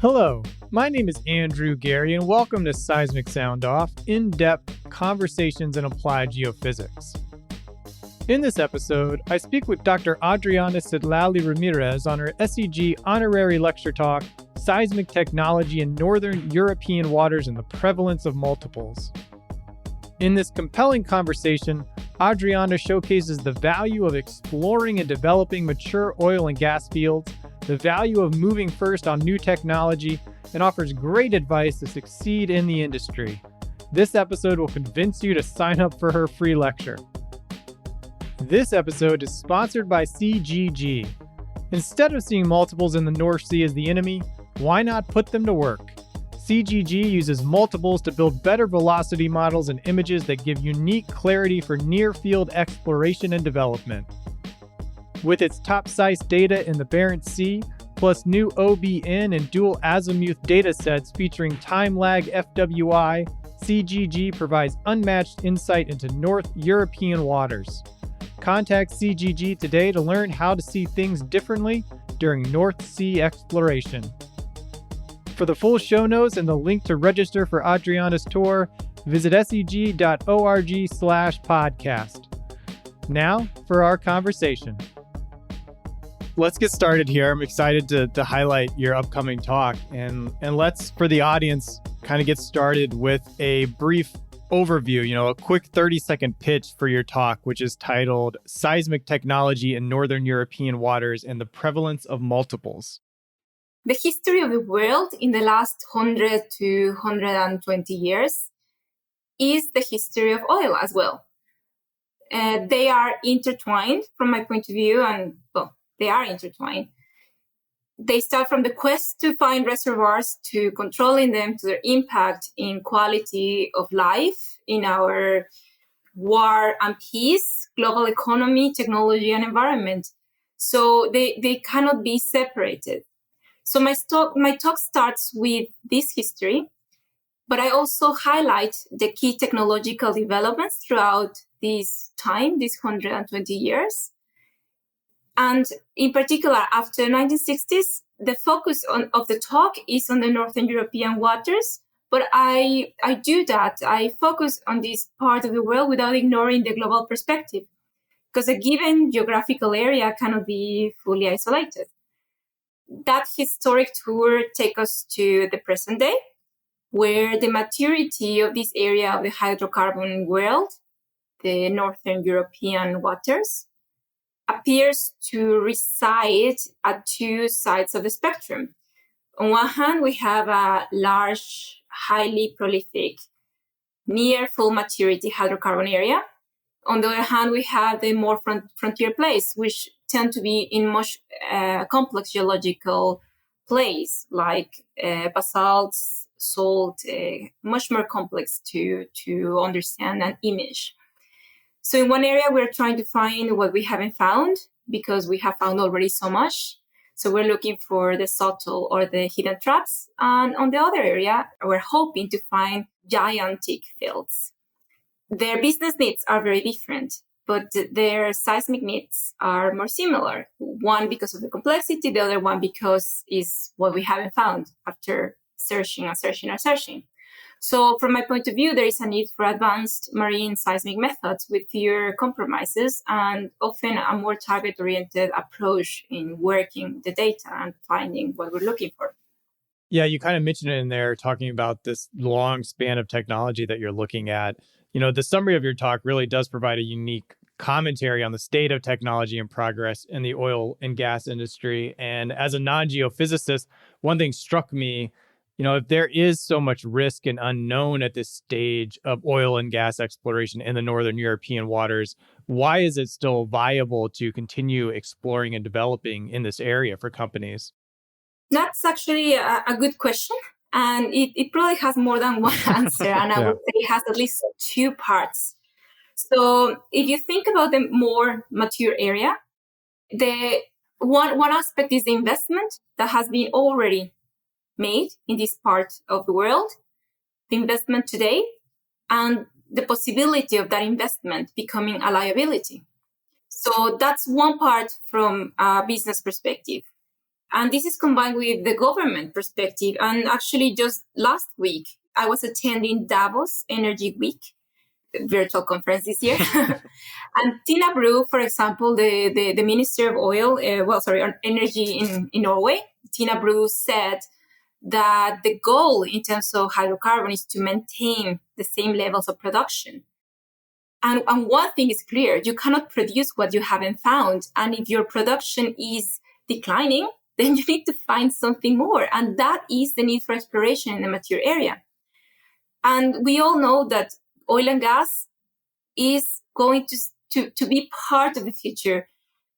Hello, my name is Andrew Gary, and welcome to Seismic Sound Off, in-depth conversations in applied geophysics. In this episode, I speak with Dr. Adriana Citlali Ramírez on her SEG Honorary Lecture Talk, Seismic Technology in Northern European Waters and the Prevalence of Multiples. In this compelling conversation, Adriana showcases the value of exploring and developing mature oil and gas fields, the value of moving first on new technology, and offers great advice to succeed in the industry. This episode will convince you to sign up for her free lecture. This episode is sponsored by CGG. Instead of seeing multiples in the North Sea as the enemy, why not put them to work? CGG uses multiples to build better velocity models and images that give unique clarity for near-field exploration and development. With its top-size data in the Barents Sea, plus new OBN and dual azimuth datasets featuring time-lag FWI, CGG provides unmatched insight into North European waters. Contact CGG today to learn how to see things differently during North Sea exploration. For the full show notes and the link to register for Adriana's tour, visit seg.org/podcast. Now for our conversation. Let's get started here. I'm excited to highlight your upcoming talk, and let's, for the audience, kind of get started with a brief overview, a quick 30-second pitch for your talk, which is titled Seismic Technology in Northern European Waters and the Prevalence of Multiples. The history of the world in the last 100 to 120 years is the history of oil as well. They are intertwined from my point of view, and they are intertwined. They start from the quest to find reservoirs, to controlling them, to their impact in quality of life, in our war and peace, global economy, technology, and environment. So they cannot be separated. So my talk starts with this history, but I also highlight the key technological developments throughout this time, these 120 years. And in particular, after 1960s, the focus of the talk is on the Northern European waters. But I do that. I focus on this part of the world without ignoring the global perspective, because a given geographical area cannot be fully isolated. That historic tour takes us to the present day, where the maturity of this area of the hydrocarbon world, the Northern European waters, appears to reside at two sides of the spectrum. On one hand, we have a large, highly prolific, near full maturity hydrocarbon area. On the other hand, we have the more frontier plays, which tend to be in much complex geological plays, like basalts, salt, much more complex to understand and image. So in one area, we're trying to find what we haven't found, because we have found already so much. So we're looking for the subtle or the hidden traps. And on the other area, we're hoping to find gigantic fields. Their business needs are very different, but their seismic needs are more similar. One because of the complexity, the other one because is what we haven't found after searching. So from my point of view, there is a need for advanced marine seismic methods with fewer compromises and often a more target-oriented approach in working the data and finding what we're looking for. Yeah, you kind of mentioned it in there, talking about this long span of technology that you're looking at. The summary of your talk really does provide a unique commentary on the state of technology and progress in the oil and gas industry. And as a non-geophysicist, one thing struck me, if there is so much risk and unknown at this stage of oil and gas exploration in the Northern European waters, why is it still viable to continue exploring and developing in this area for companies? That's actually a good question. And it probably has more than one answer. And I would say it has at least two parts. So if you think about the more mature area, the one aspect is the investment that has been already made in this part of the world, the investment today, and the possibility of that investment becoming a liability. So that's one part from a business perspective. And this is combined with the government perspective. And actually, just last week, I was attending Davos Energy Week, virtual conference this year. And Tina Bru, for example, the Minister of Oil, Energy in Norway, Tina Bru said that the goal in terms of hydrocarbon is to maintain the same levels of production. And one thing is clear, you cannot produce what you haven't found. And if your production is declining, then you need to find something more. And that is the need for exploration in the mature area. And we all know that oil and gas is going to be part of the future,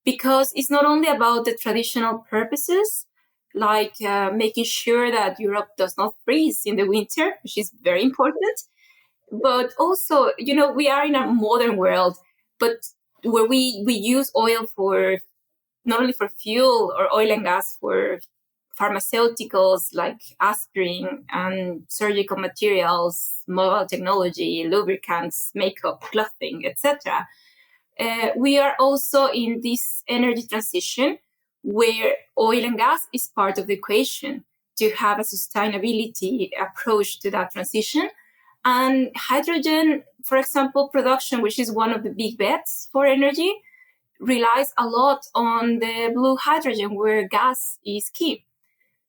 because it's not only about the traditional purposes, like making sure that Europe does not freeze in the winter, which is very important. But also, we are in a modern world, but where we use oil for not only for fuel or oil and gas for pharmaceuticals like aspirin and surgical materials, mobile technology, lubricants, makeup, clothing, etc. We are also in this energy transition where oil and gas is part of the equation to have a sustainability approach to that transition. And hydrogen, for example, production, which is one of the big bets for energy, relies a lot on the blue hydrogen, where gas is key.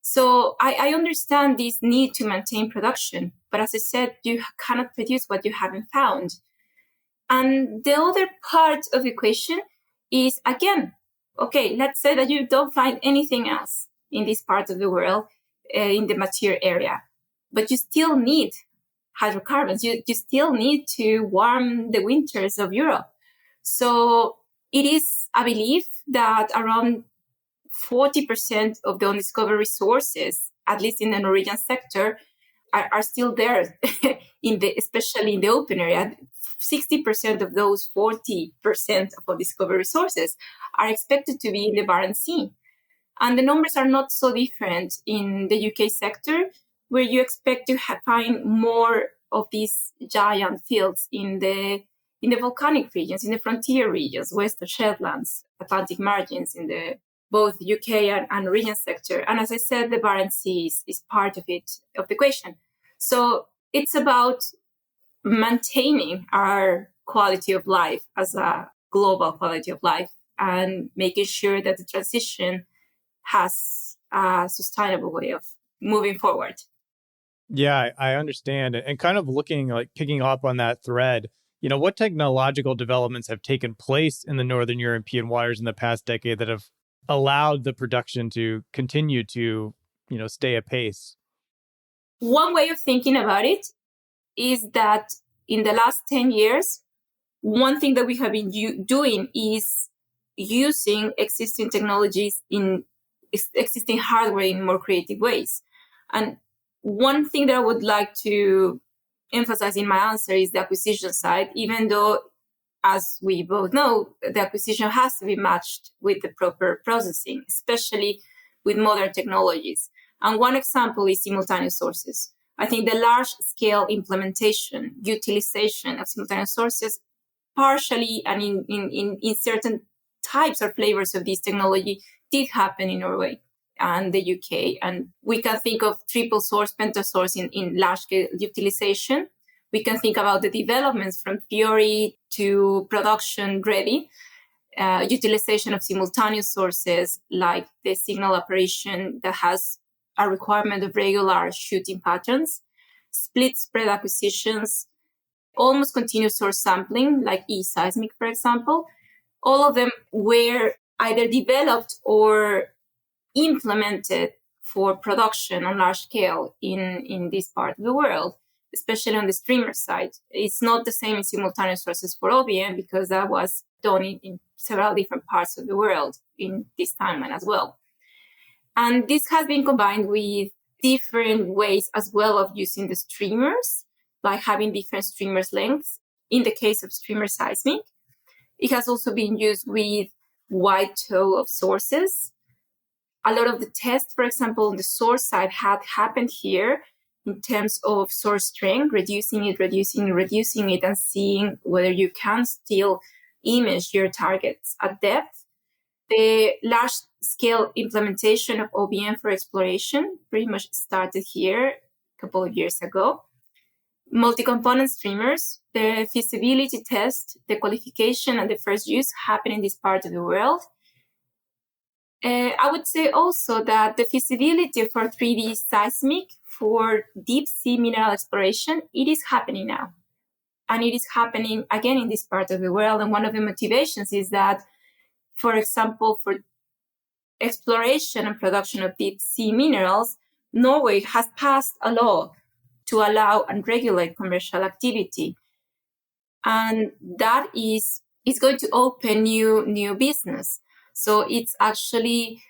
So I understand this need to maintain production, but as I said, you cannot produce what you haven't found. And the other part of the equation is, again, okay, let's say that you don't find anything else in this part of the world, in the mature area, but you still need hydrocarbons. You still need to warm the winters of Europe. So it is a belief that around 40% of the undiscovered resources, at least in the Norwegian sector, are still there, especially in the open area. 60% of those 40% of undiscovered resources are expected to be in the Barents Sea. And the numbers are not so different in the UK sector, where you expect to find more of these giant fields in the volcanic regions, in the frontier regions, Western Shetlands, Atlantic margins, in the both UK and Norwegian sector. And as I said, the Barents Sea is part of the equation. So it's about maintaining our quality of life as a global quality of life and making sure that the transition has a sustainable way of moving forward. Yeah, I understand. And kind of picking up on that thread, what technological developments have taken place in the Northern European waters in the past decade that have allowed the production to continue to, stay apace? One way of thinking about it is that in the last 10 years, one thing that we have been doing is using existing technologies in existing hardware in more creative ways. And one thing that I would like to emphasize in my answer is the acquisition side, even though, as we both know, the acquisition has to be matched with the proper processing, especially with modern technologies. And one example is simultaneous sources. I think the large-scale implementation, utilization of simultaneous sources, partially and in certain types or flavors of this technology, did happen in Norway and the UK. And we can think of triple source, pentasource in large-scale utilization. We can think about the developments from theory to production ready, utilization of simultaneous sources like the signal operation that has a requirement of regular shooting patterns, split spread acquisitions, almost continuous source sampling like Seismic, for example. All of them were either developed or implemented for production on large scale in this part of the world, especially on the streamer side. It's not the same in simultaneous sources for OBN because that was done in several different parts of the world in this timeline as well. And this has been combined with different ways as well of using the streamers, by having different streamers lengths. In the case of streamer Seismic, it has also been used with wide toe of sources. A lot of the tests, for example, on the source side had happened here in terms of source strength, reducing it, and seeing whether you can still image your targets at depth. The large-scale implementation of OBN for exploration pretty much started here a couple of years ago. Multi-component streamers, the feasibility test, the qualification, and the first use happen in this part of the world. I would say also that the feasibility for 3D seismic for deep sea mineral exploration, it is happening now. And it is happening again in this part of the world. And one of the motivations is that, for example, for exploration and production of deep sea minerals, Norway has passed a law to allow and regulate commercial activity. And that is going to open new business. So it's actually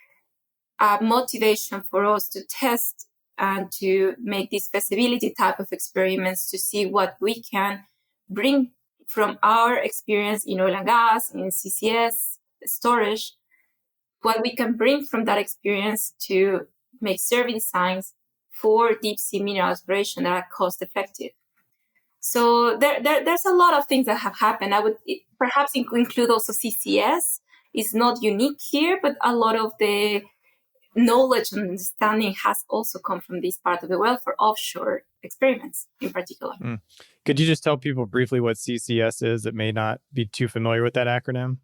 a motivation for us to test and to make this feasibility type of experiments to see what we can bring from our experience in oil and gas, in CCS, storage, what we can bring from that experience to make survey designs for deep sea mineral exploration that are cost effective. So there's a lot of things that have happened. I would perhaps include also CCS. It's not unique here, but a lot of the knowledge and understanding has also come from this part of the world for offshore experiments in particular. Could you just tell people briefly what CCS is that may not be too familiar with that acronym?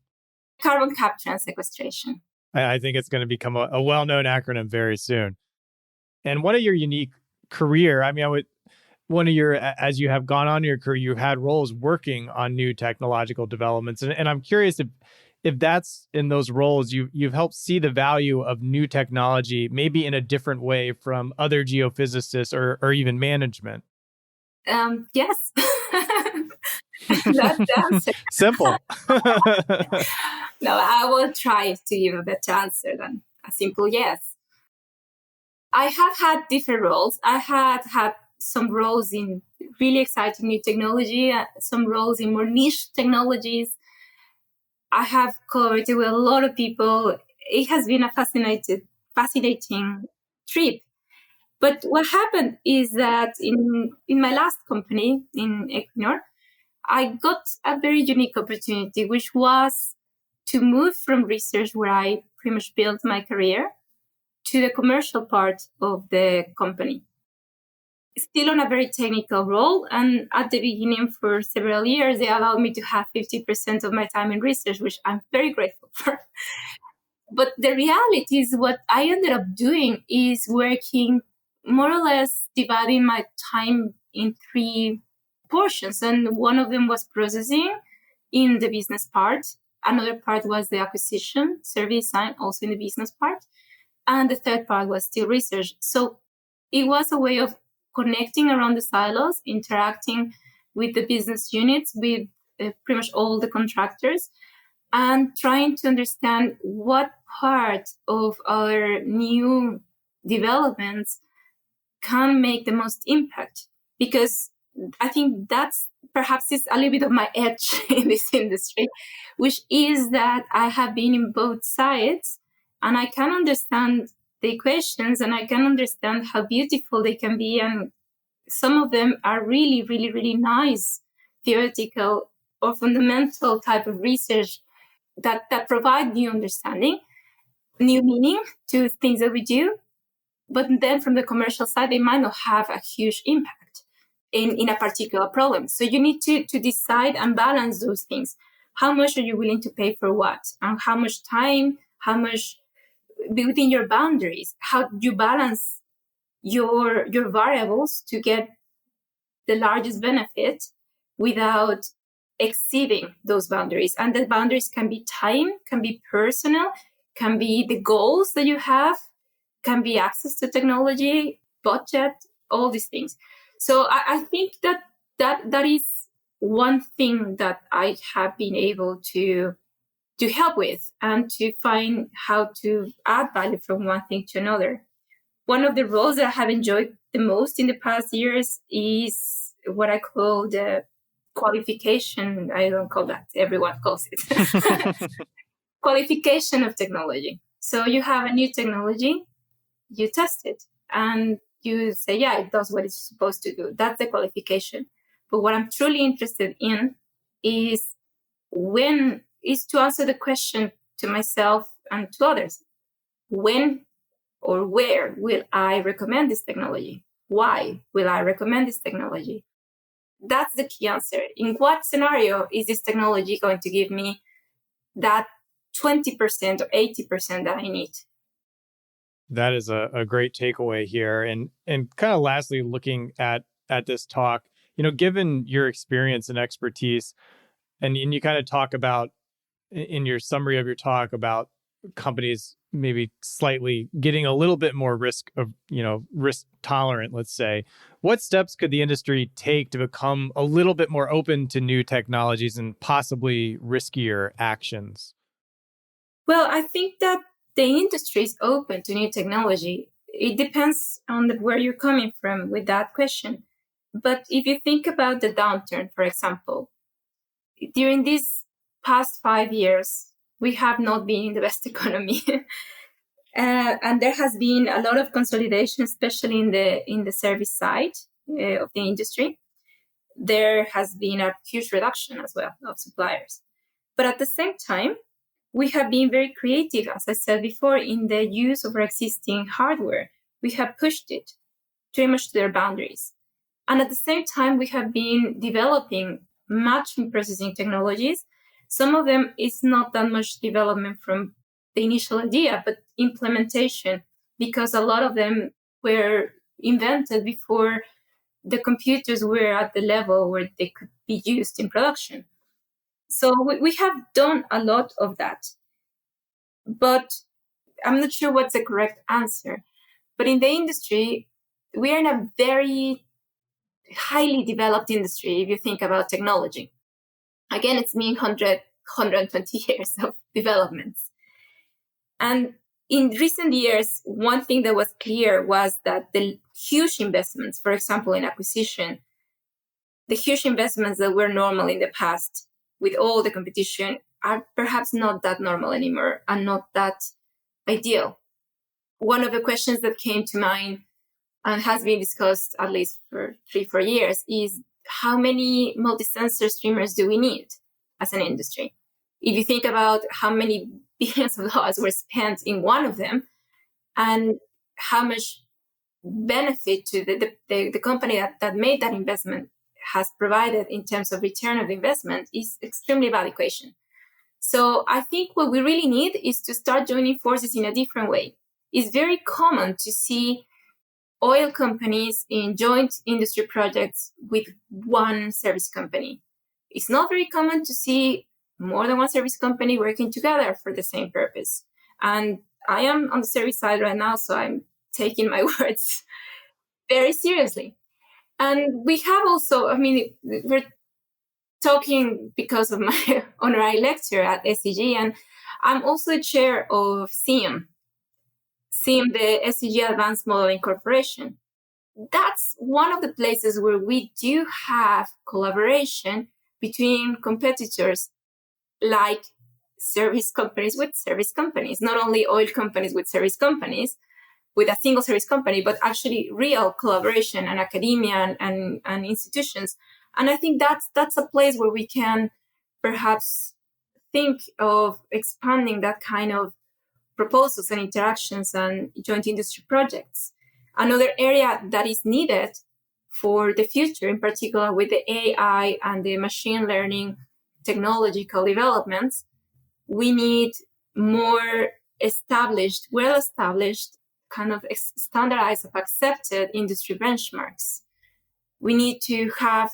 Carbon capture and sequestration. I think it's going to become a well-known acronym very soon. And what are your unique career? I mean, as you have gone on in your career, you had roles working on new technological developments. And I'm curious if that's in those roles, you've helped see the value of new technology, maybe in a different way from other geophysicists or even management. Yes. That's the answer. Simple. No, I will try to give a better answer than a simple yes. I have had different roles. I had some roles in really exciting new technology, some roles in more niche technologies. I have collaborated with a lot of people. It has been a fascinating trip. But what happened is that in my last company, in Equinor, I got a very unique opportunity, which was to move from research, where I pretty much built my career, to the commercial part of the company. Still on a very technical role. And at the beginning, for several years, they allowed me to have 50% of my time in research, which I'm very grateful for. But the reality is what I ended up doing is working more or less dividing my time in 3 portions. And one of them was processing in the business part. Another part was the acquisition, survey design, also in the business part. And the third part was still research. So it was a way of connecting around the silos, interacting with the business units, with pretty much all the contractors, and trying to understand what part of our new developments can make the most impact. Because I think that's perhaps is a little bit of my edge in this industry, which is that I have been in both sides and I can understand the equations and I can understand how beautiful they can be. And some of them are really, really, really nice theoretical or fundamental type of research that provide new understanding, new meaning to things that we do. But then from the commercial side, they might not have a huge impact in a particular problem. So you need to decide and balance those things. How much are you willing to pay for what? And how much time, how much within your boundaries? How do you balance your variables to get the largest benefit without exceeding those boundaries? And the boundaries can be time, can be personal, can be the goals that you have, can be access to technology, budget, all these things. So I think that is one thing that I have been able to help with and to find how to add value from one thing to another. One of the roles that I have enjoyed the most in the past years is what I call the qualification. I don't call that, everyone calls it. Qualification of technology. So you have a new technology, you test it, and you say, yeah, it does what it's supposed to do. That's the qualification. But what I'm truly interested in is when is to answer the question to myself and to others. When or where will I recommend this technology? Why will I recommend this technology? That's the key answer. In what scenario is this technology going to give me that 20% or 80% that I need? That is a great takeaway here. And kind of lastly, looking at this talk, given your experience and expertise, and you kind of talk about in your summary of your talk about companies maybe slightly getting a little bit more risk tolerant, let's say. What steps could the industry take to become a little bit more open to new technologies and possibly riskier actions? Well, I think that the industry is open to new technology. It depends on where you're coming from with that question. But if you think about the downturn, for example, during these past 5 years, we have not been in the best economy. And there has been a lot of consolidation, especially in the service side of the industry. There has been a huge reduction as well of suppliers. But at the same time, we have been very creative, as I said before, in the use of our existing hardware. We have pushed it pretty much to their boundaries. And at the same time, we have been developing much processing technologies. Some of them is not that much development from the initial idea, but implementation, because a lot of them were invented before the computers were at the level where they could be used in production. So we have done a lot of that. But I'm not sure what's the correct answer. But in the industry, we are in a very highly developed industry if you think about technology. Again, it's been 120 years of developments. And in recent years, one thing that was clear was that the huge investments, for example, in acquisition, the huge investments that were normal in the past with all the competition are perhaps not that normal anymore and not that ideal. One of the questions that came to mind and has been discussed at least for 3-4 years is how many multi-sensor streamers do we need as an industry? If you think about how many billions of dollars were spent in one of them and how much benefit to the company that made that investment has provided in terms of return of investment is extremely valid equation. So I think what we really need is to start joining forces in a different way. It's very common to see oil companies in joint industry projects with one service company. It's not very common to see more than one service company working together for the same purpose. And I am on the service side right now, so I'm taking my words very seriously. And we have also, we're talking because of my honorary lecture at SEG, and I'm also the chair of SEAM, the SEG Advanced Modeling Corporation. That's one of the places where we do have collaboration between competitors like service companies with service companies, not only oil companies with service companies, with a single service company, but actually real collaboration and academia and institutions. And I think that's a place where we can perhaps think of expanding that kind of proposals and interactions and joint industry projects. Another area that is needed for the future, in particular with the AI and the machine learning technological developments, we need more well-established, kind of standardized, accepted industry benchmarks. We need to have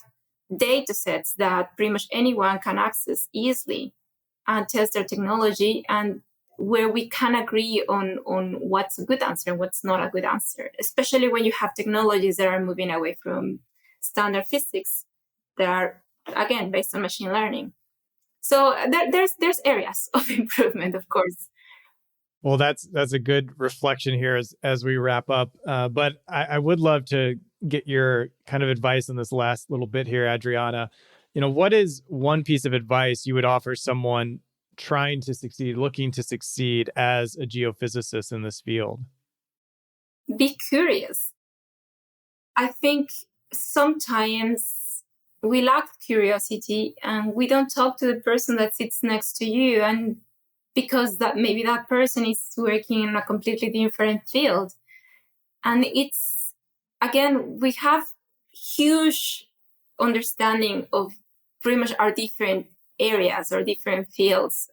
data sets that pretty much anyone can access easily and test their technology, and where we can agree on what's a good answer and what's not a good answer, especially when you have technologies that are moving away from standard physics that are, again, based on machine learning. So there's areas of improvement, of course. Well, that's a good reflection here as we wrap up. But I would love to get your kind of advice on this last little bit here, Adriana. What is one piece of advice you would offer someone trying to succeed, looking to succeed as a geophysicist in this field? Be curious. I think sometimes we lack curiosity and we don't talk to the person that sits next to you, and because that maybe that person is working in a completely different field. And it's, again, we have huge understanding of pretty much our different areas or different fields.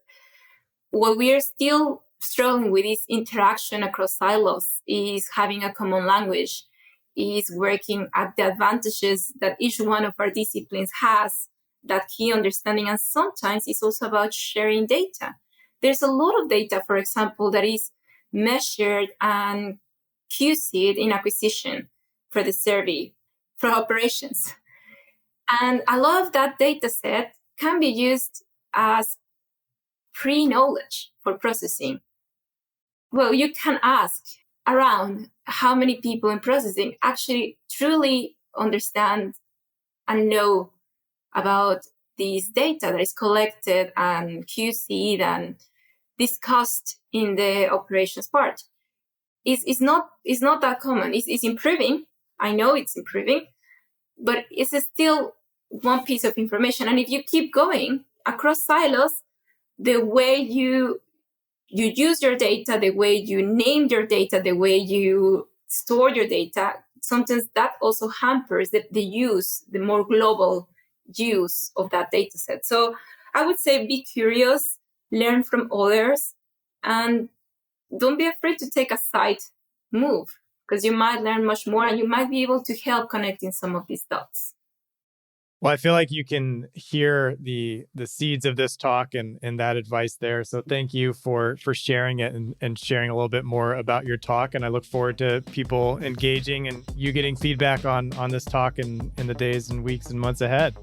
What we are still struggling with is interaction across silos, is having a common language, is working at the advantages that each one of our disciplines has, that key understanding. And sometimes it's also about sharing data. There's a lot of data, for example, that is measured and QC'd in acquisition for the survey, for operations. And a lot of that data set can be used as pre-knowledge for processing. Well, you can ask around how many people in processing actually truly understand and know about these data that is collected and QC'd and discussed in the operations part. It's not that common. It's improving. I know it's improving, but it's still one piece of information. And if you keep going across silos, the way you use your data, the way you name your data, the way you store your data, sometimes that also hampers the use, the more global use of that data set. So I would say be curious, learn from others, and don't be afraid to take a side move, because you might learn much more and you might be able to help connecting some of these dots. Well, I feel like you can hear the seeds of this talk and that advice there. So thank you for sharing it and sharing a little bit more about your talk. And I look forward to people engaging and you getting feedback on this talk in the days and weeks and months ahead.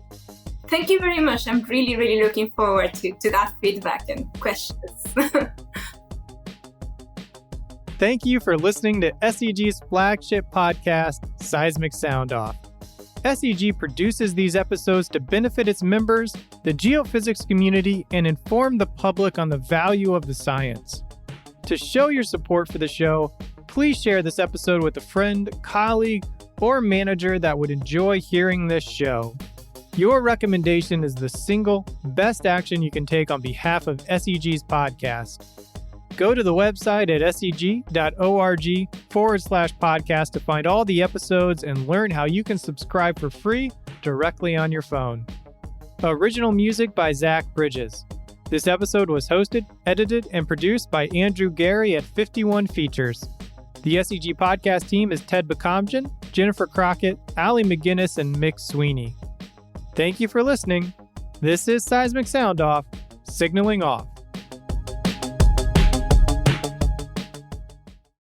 Thank you very much. I'm really, really looking forward to that feedback and questions. Thank you for listening to SEG's flagship podcast, Seismic Sound Off. SEG produces these episodes to benefit its members, the geophysics community, and inform the public on the value of the science. To show your support for the show, please share this episode with a friend, colleague, or manager that would enjoy hearing this show. Your recommendation is the single best action you can take on behalf of SEG's podcast. Go to the website at seg.org/podcast to find all the episodes and learn how you can subscribe for free directly on your phone. Original music by Zach Bridges. This episode was hosted, edited, and produced by Andrew Gary at 51 Features. The SEG podcast team is Ted Bakamjian, Jennifer Crockett, Allie McGinnis, and Mick Sweeney. Thank you for listening. This is Seismic Sound Off, signaling off.